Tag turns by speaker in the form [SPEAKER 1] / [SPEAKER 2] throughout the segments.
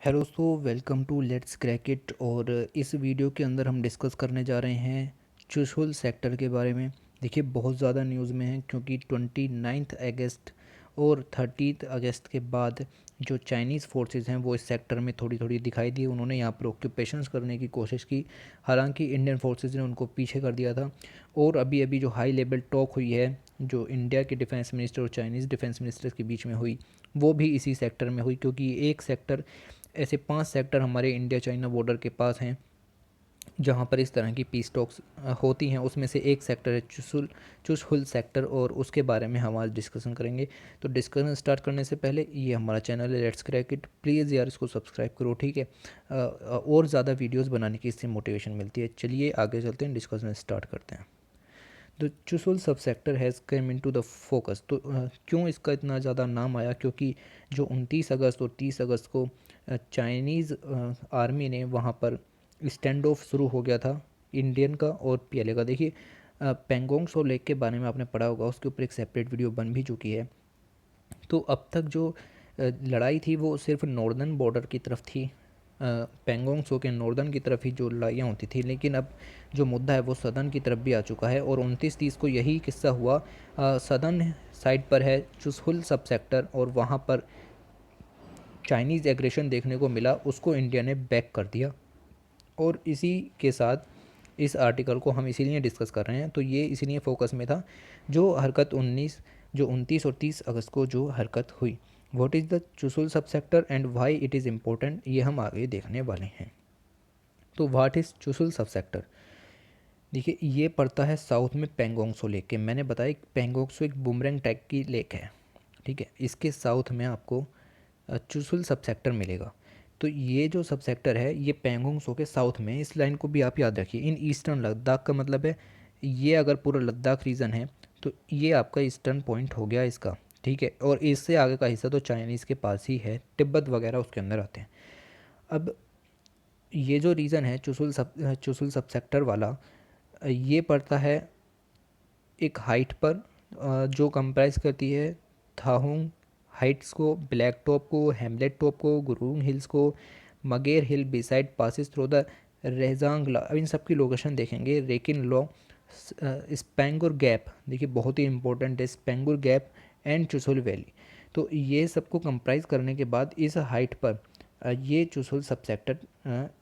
[SPEAKER 1] Hello दोस्तों, welcome to let's crack it. और इस वीडियो के अंदर हम डिस्कस करने जा रहे हैं चुशुल सेक्टर के बारे में। देखिए, बहुत ज़्यादा न्यूज़ में है क्योंकि 29 अगस्त और 30 अगस्त के बाद जो चाइनीज़ फोर्सेस हैं वो इस सेक्टर में थोड़ी थोड़ी दिखाई दी। उन्होंने यहाँ पर ऑक्यूपेशंस करने की कोशिश की, हालांकि इंडियन फोर्सेस ने उनको पीछे कर दिया था। और अभी अभी जो हाई लेवल टॉक हुई है, जो इंडिया के डिफेंस मिनिस्टर और चाइनीज़ डिफेंस मिनिस्टर के बीच में हुई, वो भी इसी सेक्टर में हुई। क्योंकि एक सेक्टर, ऐसे 5 सेक्टर हमारे इंडिया चाइना बॉर्डर के पास हैं जहाँ पर इस तरह की पीस टॉक्स होती हैं। उसमें से एक सेक्टर है चुशहुल सेक्टर, और उसके बारे में हम आज डिस्कशन करेंगे। तो डिस्कशन स्टार्ट करने से पहले, ये हमारा चैनल है लेट्स क्रैक इट, प्लीज़ यार इसको सब्सक्राइब करो, ठीक है। और ज़्यादा वीडियोस बनाने की इससे मोटिवेशन मिलती है। चलिए आगे चलते हैं, डिस्कशन स्टार्ट करते हैं। The Chushul sub sector has come into the focus. तो क्यों इसका इतना ज़्यादा नाम आया? क्योंकि जो 29 अगस्त और 30 अगस्त को चाइनीज़ आर्मी ने वहाँ पर स्टैंड ऑफ शुरू हो गया था, इंडियन का और पीएलए का। देखिए, पेंगोंग सो लेक के बारे में आपने पढ़ा होगा, उसके ऊपर एक सेपरेट वीडियो बन भी चुकी है। तो अब तक जो लड़ाई थी वो सिर्फ नॉर्दर्न बॉर्डर की तरफ थी, पेंगोंग सो के नॉर्दर्न की तरफ ही जो लड़ाइयाँ होती थी। लेकिन अब जो मुद्दा है वो सदर्न की तरफ भी आ चुका है, और 29-30 को यही किस्सा हुआ। सदर्न साइड पर है चुशहुल सब सेक्टर, और वहाँ पर चाइनीज़ एग्रेशन देखने को मिला, उसको इंडिया ने बैक कर दिया। और इसी के साथ इस आर्टिकल को हम इसीलिए डिस्कस कर रहे हैं। तो ये इसीलिए फोकस में था, जो हरकत 29 और 30 अगस्त को जो हरकत हुई। What is the Chushul sub sector and why it is important, ये हम आगे देखने वाले हैं। तो what is Chushul sub sector? देखिए, ये पड़ता है साउथ में पेंगोंग सो लेक के। मैंने बताया पेंगोंग सो एक बुमरैंग टाइप की लेक है, ठीक है। इसके साउथ में आपको चुशुल सब सेक्टर मिलेगा। तो ये जो सब सेक्टर है ये पेंगोंग सो के साउथ में है। इस लाइन को भी आप याद रखिए। इन ईस्टर्न लद्दाख का मतलब है, ये अगर पूरा लद्दाख रीजन है तो ये आपका ईस्टर्न पॉइंट हो गया इसका, ठीक है। और इससे आगे का हिस्सा तो चाइनीज़ के पास ही है, तिब्बत वगैरह उसके अंदर आते हैं। अब ये जो रीज़न है चुशुल सब सेक्टर वाला, ये पड़ता है एक हाइट पर, जो कंप्राइज करती है थाहुंग हाइट्स को, ब्लैक टॉप को, हेमलेट टॉप को, गुरुंग हिल्स को, Magar hill beside passes through the Rezang La. अब इन सब की लोकेशन देखेंगे। रेकिन लॉ, स्पेंगुर गैप, देखिए बहुत ही इंपॉर्टेंट है, स्पेंगुर गैप एंड चुशुल वैली। तो ये सबको कंप्राइज करने के बाद इस हाइट पर ये चुशुल सब सेक्टर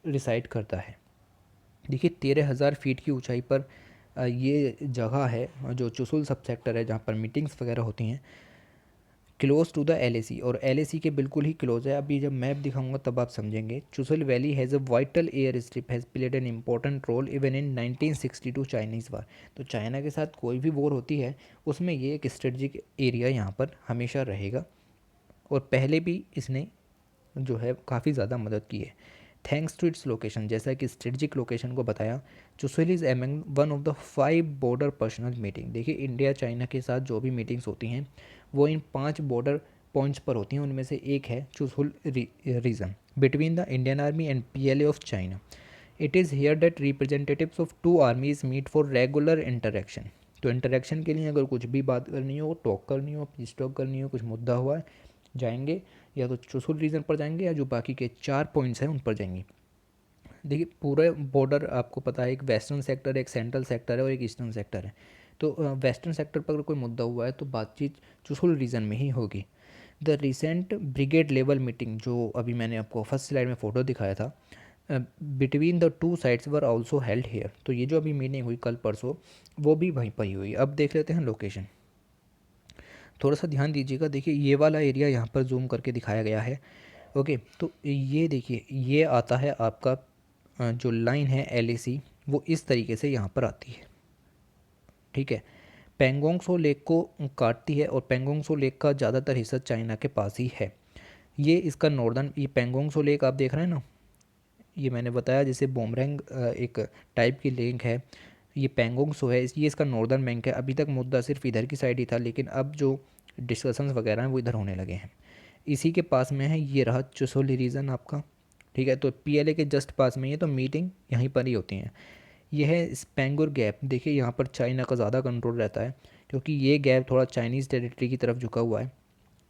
[SPEAKER 1] रिसाइड करता है। देखिए, 13,000 फीट की ऊंचाई पर ये जगह है, जो चुशुल सब सेक्टर है, जहाँ पर मीटिंग्स वगैरह होती हैं, क्लोज टू द एलएसी। और एलएसी के बिल्कुल ही क्लोज है। अभी जब मैप दिखाऊंगा तब आप समझेंगे। Chushul valley has a vital air strip, has played an important role even in 1962 Chinese war. तो चाइना के साथ कोई भी वॉर होती है उसमें ये एक स्ट्रेटजिक एरिया यहाँ पर हमेशा रहेगा, और पहले भी इसने जो है काफ़ी ज़्यादा मदद की है। थैंक्स टू इट्स लोकेशन, जैसा कि स्ट्रेटजिक लोकेशन को बताया, Chushul is among one of the 5 border personal meeting. देखिए, इंडिया चाइना के साथ जो भी मीटिंग्स होती हैं वो इन 5 बॉर्डर पॉइंट्स पर होती हैं। उनमें से एक है Chushul region between the Indian army and PLA of China. It is here that representatives of two armies meet for regular interaction. तो इंटरेक्शन के लिए अगर कुछ भी बात करनी हो, टॉक करनी हो, पीस टॉक करनी हो, कुछ मुद्दा हुआ है, जाएंगे या तो चुशुल रीजन पर जाएंगे, या जो बाकी के 4 पॉइंट्स हैं उन पर जाएंगे। देखिए, पूरे बॉर्डर आपको पता है, एक वेस्टर्न सेक्टर, एक सेंट्रल सेक्टर है और एक ईस्टर्न सेक्टर है। तो वेस्टर्न सेक्टर पर अगर कोई मुद्दा हुआ है तो बातचीत चुशुल रीजन में ही होगी। The recent brigade level meeting, जो अभी मैंने आपको फर्स्ट स्लाइड में फ़ोटो दिखाया था, between the two sides were also held here. तो ये जो अभी मीटिंग हुई कल परसों, वो भी वहीं पर ही हुई। अब देख लेते हैं लोकेशन। थोड़ा सा ध्यान दीजिएगा। देखिए, ये वाला एरिया यहाँ पर जूम करके दिखाया गया है, ओके। तो ये देखिए, ये आता है आपका जो लाइन है एलएसी, वो इस तरीके से यहाँ पर आती है, ठीक है। पेंगोंग सो लेक को काटती है, और पेंगोंग सो लेक का ज़्यादातर हिस्सा चाइना के पास ही है। ये इसका नॉर्दर्न, ये पेंगोंग सो लेक आप देख रहे हैं ना, ये मैंने बताया जैसे बोमरैंग एक टाइप की लेक है। ये पेंगोंग सो है, ये इसका नॉर्दर्न बैंक है। अभी तक मुद्दा सिर्फ इधर की साइड ही था, लेकिन अब जो डिस्कशंस वगैरह हैं वो इधर होने लगे हैं। इसी के पास में है, ये रहा चुशोली रीजन आपका, ठीक है। तो पीएलए के जस्ट पास में ही है, तो मीटिंग यहीं पर ही होती हैं। यह है स्पेंगुर गैप। देखिए, यहाँ पर चाइना का ज़्यादा कंट्रोल रहता है, क्योंकि ये गैप थोड़ा चाइनीज़ टेरिटरी की तरफ झुका हुआ है,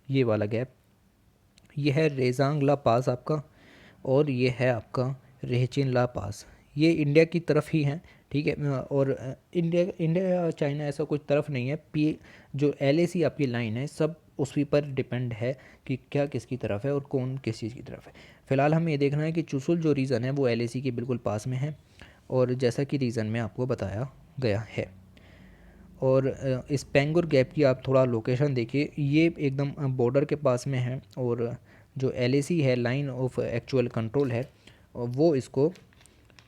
[SPEAKER 1] ये वाला गैप। ये है रेजांग ला पास आपका, और ये है आपका रेहचिन ला पास, ये इंडिया की तरफ ही है, ठीक है। और इंडिया इंडिया या चाइना ऐसा कुछ तरफ नहीं है, पी जो LAC आपकी लाइन है सब उसी पर डिपेंड है कि क्या किसकी तरफ है और कौन किस चीज़ की तरफ है। फ़िलहाल हमें ये देखना है कि चुशुल जो रीज़न है वो LAC के बिल्कुल पास में है, और जैसा कि रीज़न में आपको बताया गया है। और इस पेंगुर गैप की आप थोड़ा लोकेशन देखिए, ये एकदम बॉर्डर के पास में है, और जो LAC है लाइन ऑफ एक्चुअल कंट्रोल है वो इसको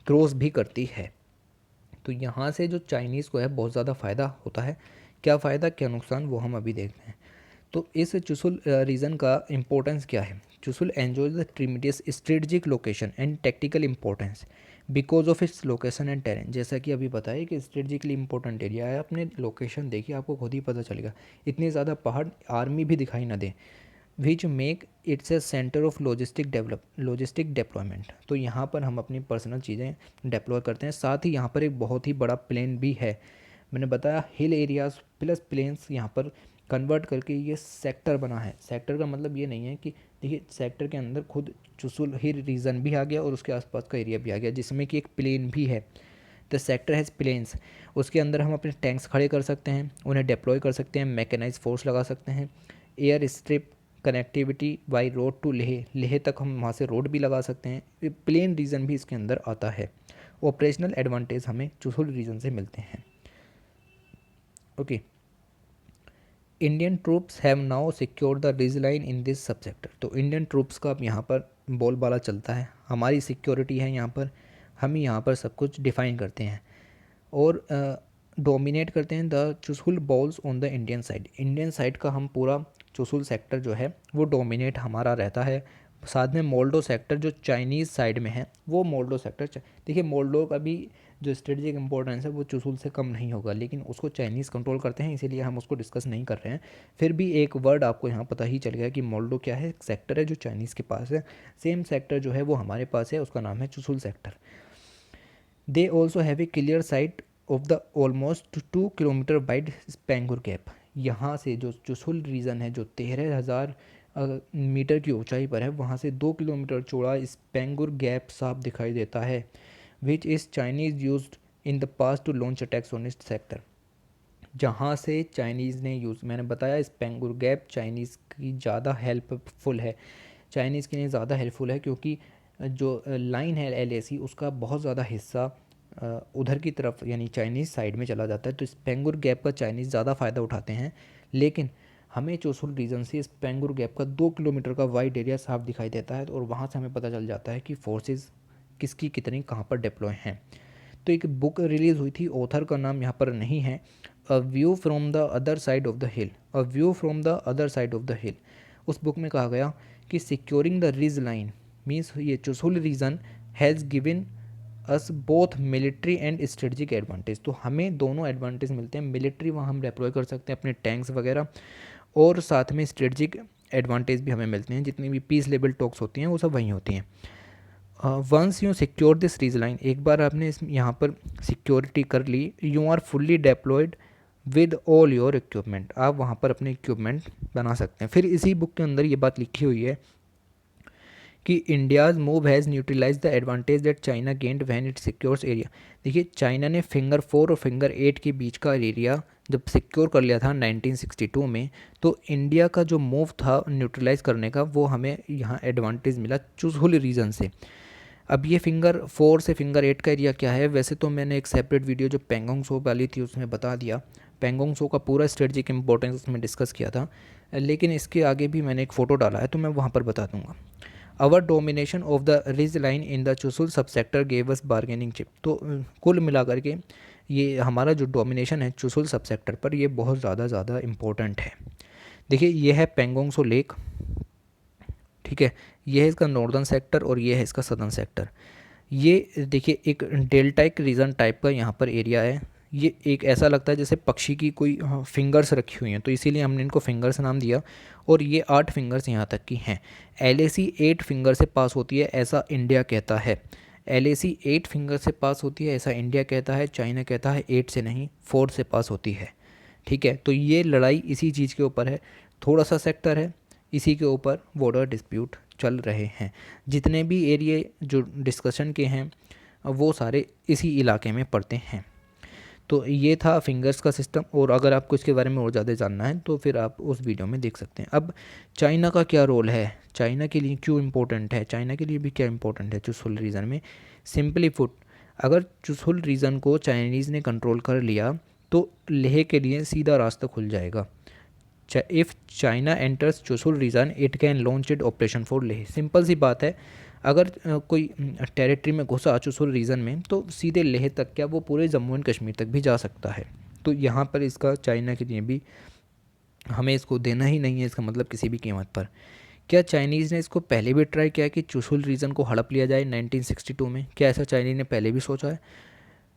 [SPEAKER 1] क्रॉस भी करती है। तो यहाँ से जो चाइनीज़ को है बहुत ज़्यादा फ़ायदा होता है। क्या फ़ायदा क्या नुकसान वो हम अभी देखते हैं। तो इस चुशुल रीजन का इम्पोर्टेंस क्या है। Chushul enjoys the tremendous strategic location and tactical importance because of its location and terrain. जैसा कि अभी बताया कि स्ट्रेटजिकली इंपॉर्टेंट एरिया है, अपने लोकेशन देखिए आपको खुद ही पता चलेगा, इतने ज़्यादा पहाड़ आर्मी भी दिखाई ना दे, which make its a centre of logistic deployment. तो यहाँ पर हम अपनी पर्सनल चीज़ें डिप्लॉय करते हैं। साथ ही यहाँ पर एक बहुत ही बड़ा प्लेन भी है, मैंने बताया हिल एरियाज़ प्लस प्लेन्स यहाँ पर कन्वर्ट करके ये सेक्टर बना है। सेक्टर का मतलब ये नहीं है कि देखिए सेक्टर के अंदर खुद चुशुल हिल रीजन भी आ गया और उसके आसपास का एरिया भी आ गया, जिसमें कि एक प्लेन भी है। द सेक्टर हैज़ प्लेन्स, उसके अंदर हम अपने टैंक्स खड़े कर सकते हैं, उन्हें डिप्लॉय कर सकते हैं, मैकेनाइज फोर्स लगा सकते हैं, air strip connectivity by road to Leh, Leh तक हम वहाँ से रोड भी लगा सकते हैं। प्लेन रीजन भी इसके अंदर आता है। ऑपरेशनल एडवांटेज हमें चुशुल रीजन से मिलते हैं। Okay, Indian troops have now secure the ridge line in this सब सेक्टर। तो इंडियन ट्रूप्स का अब यहाँ पर बोलबाला चलता है, हमारी सिक्योरिटी है यहाँ पर, हम ही यहाँ पर सब कुछ डिफाइन करते हैं और डोमिनेट करते हैं the Chushul balls on the Indian side. Indian side का हम पूरा चुशुल सेक्टर जो है वो डोमिनेट हमारा रहता है। साथ में मोल्डो सेक्टर जो चाइनीज़ साइड में है वो मोल्डो सेक्टर, देखिए मोल्डो का भी जो स्ट्रेटजिक इंपॉर्टेंस है वो चुशुल से कम नहीं होगा, लेकिन उसको चाइनीज़ कंट्रोल करते हैं, इसीलिए हम उसको डिस्कस नहीं कर रहे हैं। फिर भी एक वर्ड आपको यहाँ पता ही चल गया कि मोल्डो क्या है, सेक्टर है जो चाइनीज़ के पास है। सेम सेक्टर जो है वो हमारे पास है, उसका नाम है Chushul sector. They also have a clear sight of the almost 2 kilometre wide Spanggur gap. यहाँ से जो चुशुल रीजन है जो 13,000 मीटर की ऊंचाई पर है, वहाँ से 2 किलोमीटर चौड़ा स्पेंगुर गैप साफ दिखाई देता है, which is Chinese used in the past to launch attacks on this sector. जहाँ से चाइनीज़ ने यूज़, मैंने बताया स्पेंगुर गैप चाइनीज़ की ज़्यादा हेल्पफुल है, चाइनीज़ के लिए ज़्यादा हेल्पफुल है, क्योंकि जो लाइन है LAC उसका बहुत ज़्यादा हिस्सा उधर की तरफ यानी चाइनीज़ साइड में चला जाता है। तो स्पेंगुर गैप का चाइनीज़ ज़्यादा फ़ायदा उठाते हैं, लेकिन हमें चुशुल रीजन से स्पेंगुर गैप का 2 किलोमीटर का वाइड एरिया साफ दिखाई देता है, और वहाँ से हमें पता चल जाता है कि फोर्सेस किसकी कितनी कहाँ पर डिप्लॉय हैं। तो एक बुक रिलीज़ हुई थी, ऑथर का नाम यहाँ पर नहीं है, a view from the other side of the hill, a view from the other side of the hill. उस बुक में कहा गया कि securing the ridge line means ये Chushul region has given us both military and strategic advantage. तो हमें दोनों advantage मिलते हैं, मिलिट्री वहाँ हम डिप्लॉय कर सकते हैं अपने टैंक्स वगैरह, और साथ में स्ट्रेटजिक एडवांटेज भी हमें मिलते हैं, जितनी भी पीस लेवल टॉक्स होती हैं वो सब वहीं होती हैं। Once you secure this ridge line, एक बार आपने इस यहाँ पर सिक्योरिटी कर ली, you are fully deployed with all your equipment, आप वहाँ पर अपने इक्विपमेंट बना सकते हैं। फिर इसी बुक के अंदर ये बात लिखी हुई है कि India's move has neutralise the advantage that China gained when it secures area. देखिए चाइना ने फिंगर 4 और फिंगर 8 के बीच का एरिया जब सिक्योर कर लिया था 1962 में, तो इंडिया का जो मूव था न्यूट्रलाइज करने का वो हमें यहाँ एडवांटेज मिला चुशुल रीजन से। अब ये फिंगर 4 से फिंगर 8 का एरिया क्या है, वैसे तो मैंने एक सेपरेट वीडियो जो पेंगोंग सो वाली थी उसमें बता दिया, पेंगोंग सो का पूरा स्ट्रेटजिक इंपॉर्टेंस उसमें डिस्कस किया था, लेकिन इसके आगे भी मैंने एक फ़ोटो डाला है तो मैं वहाँ पर बता दूँगा। Our domination of the ridge line in the Chushul sub sector gave us bargaining chip. तो कुल मिलाकर के ये हमारा जो डोमिनेशन है चुशुल सब सेक्टर पर, ये बहुत ज़्यादा इम्पोर्टेंट है। देखिए ये है पेंगोंग सो लेक, ठीक है, ये है इसका नॉर्दर्न सेक्टर और ये है इसका सदर्न सेक्टर। ये देखिए एक डेल्टाइक रीजन टाइप का यहाँ पर एरिया है, ये एक ऐसा लगता है जैसे पक्षी की कोई फिंगर्स रखी हुई हैं, तो इसीलिए हमने इनको फिंगर्स नाम दिया, और ये 8 फिंगर्स यहाँ तक की हैं। LAC 8 फिंगर से पास होती है ऐसा इंडिया कहता है, LAC 8 फिंगर से पास होती है ऐसा इंडिया कहता है, चाइना कहता है 8 से नहीं 4 से पास होती है, ठीक है। तो ये लड़ाई इसी चीज़ के ऊपर है, थोड़ा सा सेक्टर है, इसी के ऊपर बॉर्डर डिस्प्यूट चल रहे हैं। जितने भी एरिया जो डिस्कशन के हैं वो सारे इसी इलाके में पड़ते हैं। तो ये था फिंगर्स का सिस्टम, और अगर आपको इसके बारे में और ज़्यादा जानना है तो फिर आप उस वीडियो में देख सकते हैं। अब चाइना का क्या रोल है, चाइना के लिए क्यों इम्पोर्टेंट है, चाइना के लिए भी क्या इम्पोर्टेंट है चुशुल रीजन में। सिंपली फुट, अगर चुशुल रीजन को चाइनीज़ ने कंट्रोल कर लिया तो लेह के लिए सीधा रास्ता खुल जाएगा। If China enters Chushul region it can launch it operation for Leh. Simple सी बात है, अगर कोई टेरिटरी में घुसा चुशुल रीजन में तो सीधे लेह तक, क्या वो पूरे जम्मू एंड कश्मीर तक भी जा सकता है। तो यहाँ पर इसका चाइना के लिए भी हमें इसको देना ही नहीं है, इसका मतलब किसी भी कीमत पर। क्या चाइनीज़ ने इसको पहले भी ट्राई किया कि चुशुल रीजन को हड़प लिया जाए 1962 में? क्या ऐसा चाइनीज़ ने पहले भी सोचा है?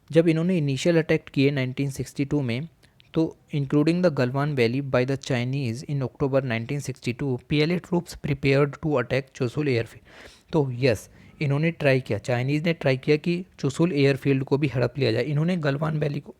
[SPEAKER 1] जब इन्होंने इनिशियल अटैक किए 1962 में, तो including the Galwan valley by the Chinese in October 1962, PLA troops prepared to attack Chushul airfield. तो यस, इन्होंने ट्राई किया, चाइनीज़ ने ट्राई किया कि चुशुल एयरफील्ड को भी हड़प लिया जाए। इन्होंने गलवान वैली को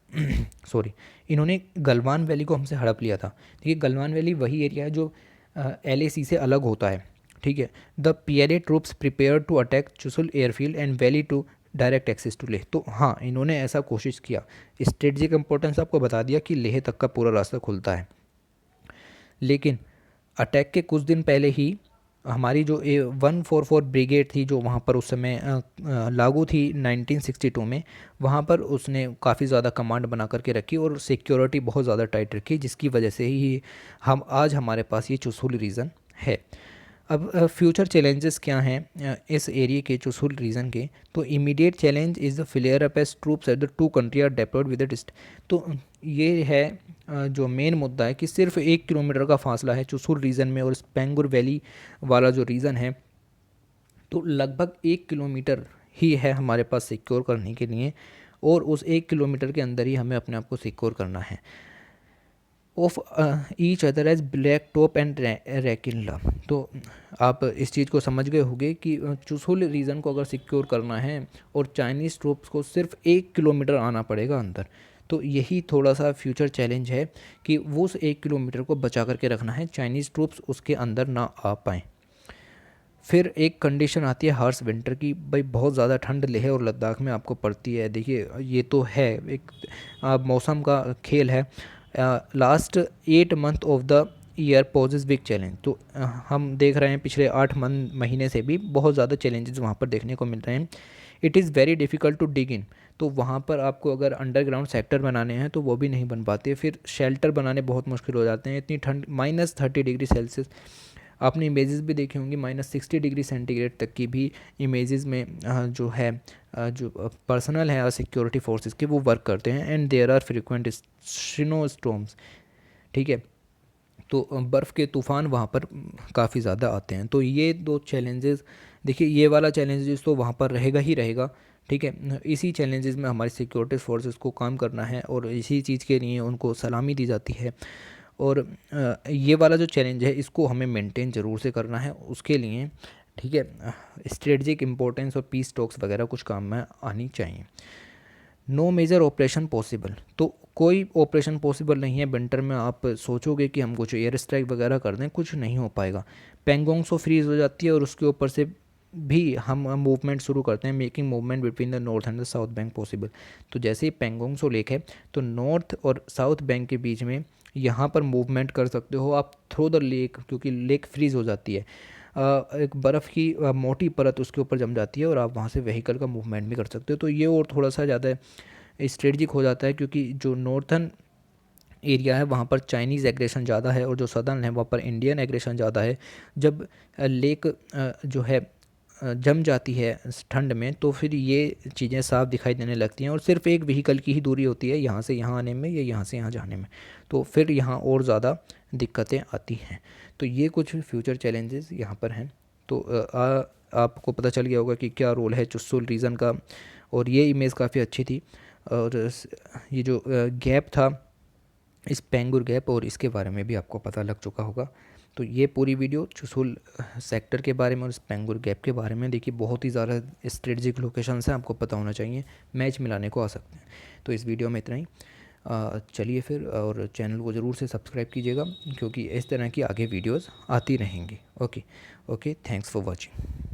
[SPEAKER 1] सॉरी, इन्होंने गलवान वैली को हमसे हड़प लिया था। देखिए, गलवान वैली वही एरिया है जो एलएसी से अलग होता है, ठीक है। The PLA troops prepare to attack Chushul airfield and valley to direct access to Leh. तो हाँ, इन्होंने ऐसा कोशिश किया। स्ट्रेटजिक इंपॉर्टेंस आपको बता दिया कि लेह तक का पूरा रास्ता खुलता है। लेकिन अटैक के कुछ दिन पहले ही हमारी जो 144 ब्रिगेड थी, जो वहाँ पर उस समय लागू थी 1962 में, वहाँ पर उसने काफ़ी ज़्यादा कमांड बना करके रखी और सिक्योरिटी बहुत ज़्यादा टाइट रखी, जिसकी वजह से ही हम आज हमारे पास ये चुशुल रीजन है। अब फ्यूचर चैलेंजेस क्या हैं इस एरिया के चुशुल रीजन के? तो immediate challenge is the flare up as troops at the two country are deployed with the डिस्ट। तो ये है जो मेन मुद्दा है कि सिर्फ 1 किलोमीटर का फासला है चुशुल रीजन में और स्पेंगुर वैली वाला जो रीजन है, तो लगभग 1 किलोमीटर ही है हमारे पास सिक्योर करने के लिए, और उस 1 किलोमीटर के अंदर ही हमें अपने आप को सिक्योर करना है। Of each other as black top and Rechin La. तो आप इस चीज़ को समझ गए होंगे कि चुशुल रीजन को अगर सिक्योर करना है और चाइनीज़ ट्रूप्स को सिर्फ 1 किलोमीटर आना पड़ेगा अंदर, तो यही थोड़ा सा फ्यूचर चैलेंज है कि वो उस 1 किलोमीटर को बचा करके रखना है, चाइनीज़ ट्रूप्स उसके अंदर ना आ पाएँ। फिर एक कंडीशन आती है हार्श विंटर की। भाई बहुत ज़्यादा ठंड लेह और लद्दाख में आपको पड़ती है। देखिए, ये तो है एक मौसम का खेल है। Last 8 month of the year poses big challenge. तो हम देख रहे हैं पिछले 8 महीने से भी बहुत ज़्यादा चैलेंजेस वहाँ पर देखने को मिल रहे हैं। It is very difficult to dig in. तो वहाँ पर आपको अगर अंडरग्राउंड सेक्टर बनाने हैं तो वो भी नहीं बन पाते, फिर शेल्टर बनाने बहुत मुश्किल हो जाते हैं। इतनी ठंड, -30 डिग्री सेल्सियस। आपने इमेजेस भी देखी होंगी, -60 डिग्री सेंटीग्रेड तक की भी इमेजेस में जो है जो पर्सनल है सिक्योरिटी फोर्सेस के, वो वर्क करते हैं। And there are frequent snow storms, ठीक है। तो बर्फ़ के तूफ़ान वहाँ पर काफ़ी ज़्यादा आते हैं। तो ये दो चैलेंजेस, देखिए ये वाला चैलेंजेस तो वहाँ पर रहेगा ही रहेगा, ठीक है। इसी चैलेंजेस में हमारी सिक्योरिटी फोर्सेस को काम करना है और इसी चीज़ के लिए उनको सलामी दी जाती है। और ये वाला जो चैलेंज है इसको हमें मेंटेन ज़रूर से करना है उसके लिए, ठीक है। स्ट्रेटजिक इम्पोर्टेंस और पीस टॉक्स वगैरह कुछ काम में आनी चाहिए। No major operation possible. तो कोई ऑपरेशन पॉसिबल नहीं है विंटर में। आप सोचोगे कि हम कुछ एयर स्ट्राइक वगैरह कर दें, कुछ नहीं हो पाएगा। पेंगोंग सो फ्रीज हो जाती है और उसके ऊपर से भी हम मूवमेंट शुरू करते हैं, making movement between the north and the south bank possible. तो जैसे ही पेंगोंग सो लेक है तो नॉर्थ और साउथ बैंक के बीच में यहाँ पर मूवमेंट कर सकते हो आप थ्रू द लेक, क्योंकि लेक फ्रीज हो जाती है। एक बर्फ़ की मोटी परत उसके ऊपर जम जाती है और आप वहाँ से व्हीकल का मूवमेंट भी कर सकते हो। तो ये और थोड़ा सा ज़्यादा स्ट्रेटजिक हो जाता है, क्योंकि जो नॉर्थन एरिया है वहाँ पर चाइनीज़ एग्रेशन ज़्यादा है और जो सदर्न है वहाँ पर इंडियन एग्रेशन ज़्यादा है। जब लेक जो है जम जाती है ठंड में, तो फिर ये चीज़ें साफ दिखाई देने लगती हैं और सिर्फ एक व्हीकल की ही दूरी होती है यहाँ से यहाँ आने में या यहाँ से यहाँ जाने में, तो फिर यहाँ और ज़्यादा दिक्कतें आती हैं। तो ये कुछ फ्यूचर चैलेंजेस यहाँ पर हैं। तो आपको पता चल गया होगा कि क्या रोल है चुशुल रीजन का, और ये इमेज काफ़ी अच्छी थी। और ये जो गैप था इस पेंगुर गैप, और इसके बारे में भी आपको पता लग चुका होगा। तो ये पूरी वीडियो चुशुल सेक्टर के बारे में और इस पेंगुर गैप के बारे में। देखिए बहुत ही ज़्यादा स्ट्रेटजिक लोकेशन है, आपको पता होना चाहिए, मैच मिलाने को आ सकते हैं। तो इस वीडियो में इतना ही। चलिए फिर, और चैनल को ज़रूर से सब्सक्राइब कीजिएगा क्योंकि इस तरह की आगे वीडियोस आती रहेंगी। Okay. Okay, thanks for watching.